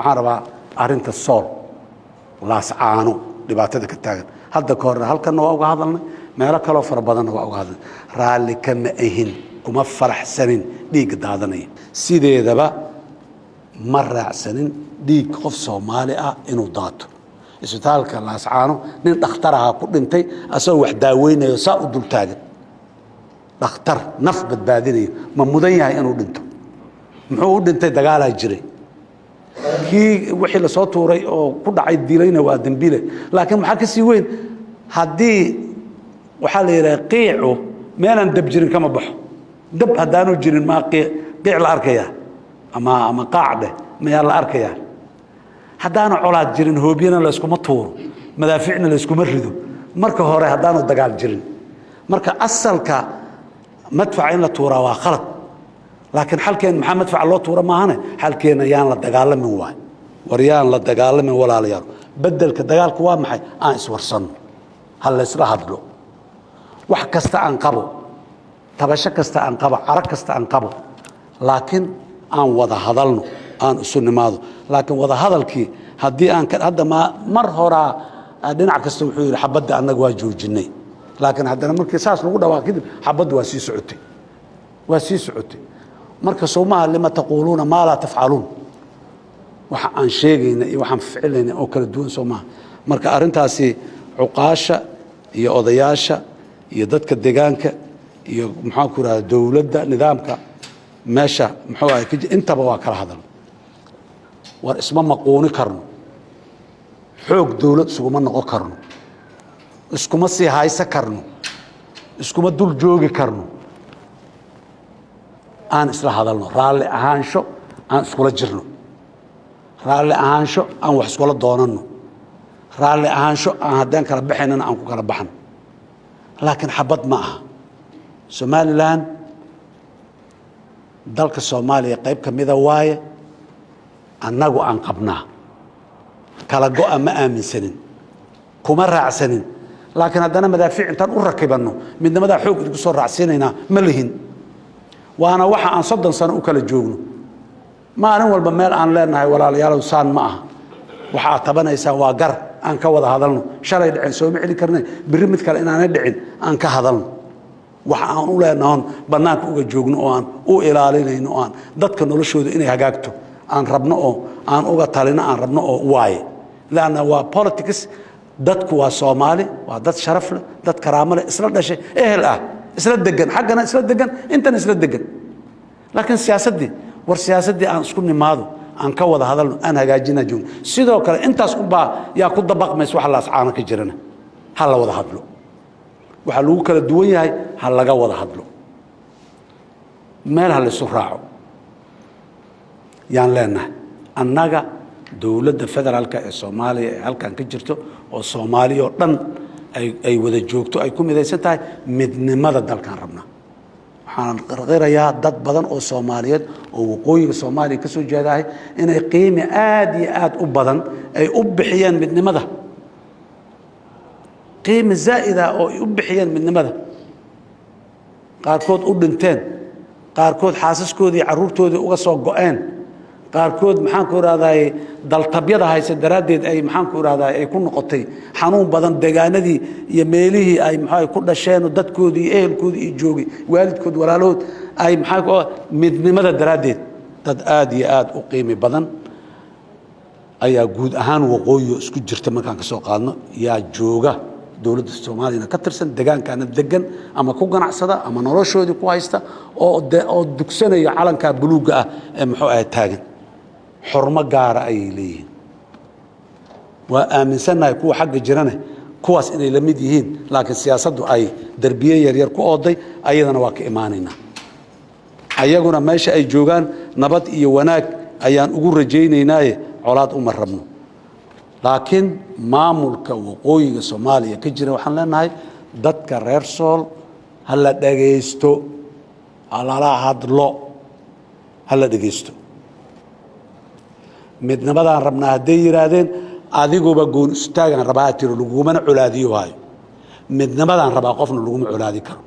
waxaan rabaa arinta sool laascaano dhibaatada ka taagan hadda ka hor halkan waa uga hadalnay meelo kale fara badan waa uga hadalnay raali kama ahin kuma faraxsanin dhiig daadanay sideedaba ma raacsanin dhiig qof Soomaali ah inuu daato isbitaalka laascaano nin dhakhtar ah ku dhintay asoo wax daaweynayo saa u dul taagan dhakhtar naf badbaadinayo ma mudan yahay inuu dhinto muxuu u dhintay dagaal ay jiray kii wixii la soo tuuray oo ku dhacay dilayna waa dambiile laakiin maxaa ka sii weyn haddii waxaa la yidhaha qiicu meelaan dab jirin kama baxo dab haddaanu jirin maa qiic la arkaya ama qaacde mayaa la arkaya haddaanu colaad jirin hoobiyana la iskuma tuuro madaaficna la iskuma rido marka hore haddaanu dagaal jirin marka asalka madfac in la tuuraa waa khalad laakiin xalkeen maxaa madfac loo tuura maahane xalkeena yaan la dagaalamin waay war yaan la dagaalamin walaalayaal bedelka dagaalku waa maxay aan iswarsanno hal la isla hadlo wax kasta aan qabo tabasho kasta aan qabo carag kasta aan qabo laakiin aan wada hadalno aan isu nimaado laakiin wada hadalkii haddii aan hadda mar horaa dhinac kasta wuxuu yidhi xabadda annaga waa joojinay laakiin haddana markii saas lagu dhawaaq kadib xabaddu waa sii socotay marka Soomaha lima taquluuna ma la tafcaluun waxa aan sheegayna iyo waxaan ficileyna oo kala duwan Soomaha marka arintaasi cuqaasha iyo odayaasha iyo dadka deegaanka iyo maxaa ku raad dawladda nidaamka meesha muxuu ahay intaba waa kala hadal war isma maquuni karno xoog dawlad isuguma noqon karno iskuma sii haysa karno iskuma dul joogi karno aan isla hadalno raalli ahaansho aan iskula jirno raalli ahaansho aan wax iskula doonano raalli ahaansho aan haddaan kala baxaynana aan ku kala baxno laakiin xabad ma aha Somaliland dalka Soomaaliya qayb ka mida waaye annagu aan qabnaa kala go'a ma aaminsanin kuma raacsanin laakiin haddana madaafiic intaan u rakibanno midnimada xoog idinku soo raacsiinaynaa ma lihin waana waxa aan 30 sano u kala joogno maalin walba meel aan leenahay walaalayaal saan ma aha waxa tabanaysa waa gar aan ka wada hadalno shalay dhicin soo ma celin karnay biri mid kale inaanay dhicin aan ka hadalno waxa aan u leenahay banaanka uga joogno oo aan u ilaalinayno oo aan dadka noloshooda inay hagaagto aan rabno oo aan uga talino aan rabno oo waaye laana waa politics dadku waa Soomaali waa dad sharaf leh dad karaamo leh isla dhashay ehel ah isla degan xaqana isla degan intan isla degan laakiin siyaasadii war siyaasadii aan isku nimaado aan ka wada hadalno aan hagaajina joog sidoo kale intaas u baa yaa ku dabaqmays wax la ascaana ka jirana hal la wada hadlo waxa lagu kala duwan yahay hal laga wada hadlo meel hal isu raaco yaan leenahay annaga dawladda federaalka ee Soomaaliya ee halkan ka jirto oo Soomaaliya oo dhan ay wada joogto ay ku midaysan tahay midnimada dalkan rabna waxaan qirayaa dad badan oo Soomaaliyeed oo waqooyiga Soomaaliya ka soo jeedahay inay qiimo aad iyo aad u badan ay u bixiyeen midnimada qiimo zaa'ida oo ay u bixiyeen midnimada qaarkood u dhinteen qaarkood xaasaskoodii caruurtoodii uga soo go'een qaarkood maxaan ku raadaay daltabyada haysa daraadeed ay maxaan ku raadaay ay ku noqotay xanuun badan deegaanadii iyo meelihii ay maxay ku dhasheen dadkoodii ehelkoodii iyo joogi waalidkood walaalood ay maxay ku midnimada daraadeed dad aad iyo aad u qiimo badan ayaa guud ahaan waqooyi isku jirta markaan ka soo qaadno yaa jooga dawladda Soomaaliya ka tirsan deegaankana degan ama ku ganacsada ama noloshoodii ku haysta oo dugsanaya calanka buluuga ah ee muxuu ahay taagan xurmo gaar ah ay leeyihiin waa aaminsanahay kuwa xagga jirana kuwaas inay la mid yihiin laakiin siyaasaddu ay darbiye yar yar ku ooday ayadana waa ka imaanayna ayaguna meesha ay joogaan nabad iyo wanaag ayaan ugu rajaynaynaaye colaad uma rabno laakiin maamulka waqooyiga Soomaaliya ka jira waxaan leenahay dadka reer Sool hala dhageysto hala hadlo hala dhageysto midnimada rabnaa haday yiraahdeen adiguba goon istaagan rabaa tiro laguma culaadiyo waayo midnimada rabaa qofna laguma culaadi karo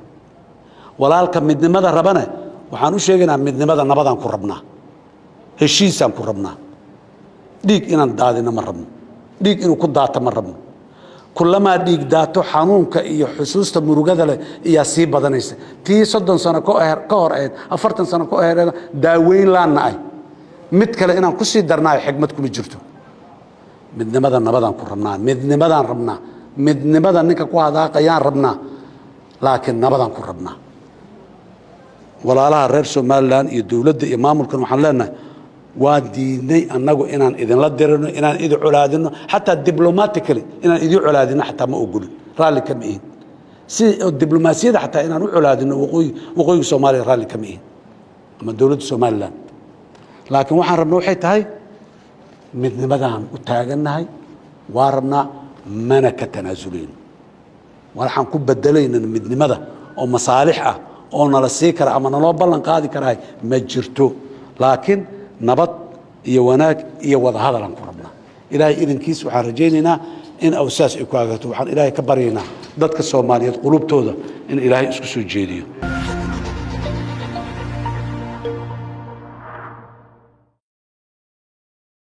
walaalka midnimada rabana waxaan u sheegaynaa midnimada nabadaan ku rabnaa heshiisaan ku rabnaa dhiig inaan daadina ma rabno dhiig inuu ku daato ma rabno kulamaa dhiig daato xanuunka iyo xusuusta murugada leh iyaa sii badanaysa tii 30 sano ka hor ahayd 40 sano ka hor daaweyn laana ay mid kale inaan ku sii darnaayo xigmad kuma jirto midnimada nabadaan ku rabnaa midnimadaan rabnaa midnimada ninka ku hadaaqayaan rabnaa laakiin nabadaan ku rabnaa walaalaha reer Soomaaliland iyo dawladda iyo maamulkan waxaan leenahay waa diinay annagu inaan idinla dirino inaan idin culaadino xataa diplomatically inaan idin culaadino xataa ma ogolin raalli kama ihin si diblomaasiyada xataa inaan u culaadino waqooyiga Soomaaliya raalli kama ihin ama dawladda Soomaaliland laakiin waxaan rabnaa waxay tahay midnimadaan u taagannahay waa rabnaa mana ka tanaasulin waxaan ku bedelaynaa midnimada oo masaalix ah oo nala sii kara ama naloo ballan qaadi karaay ma jirto laakiin nabad iyo wanaag iyo wada hadal aan ku rabnaa ilaahay idinkiis waxaan rajaynaynaa in awsaas ay ku agaato waxaan ilaahay ka baryaynaa dadka Soomaaliyeed qulubtooda in ilaahay isku soo jeediyo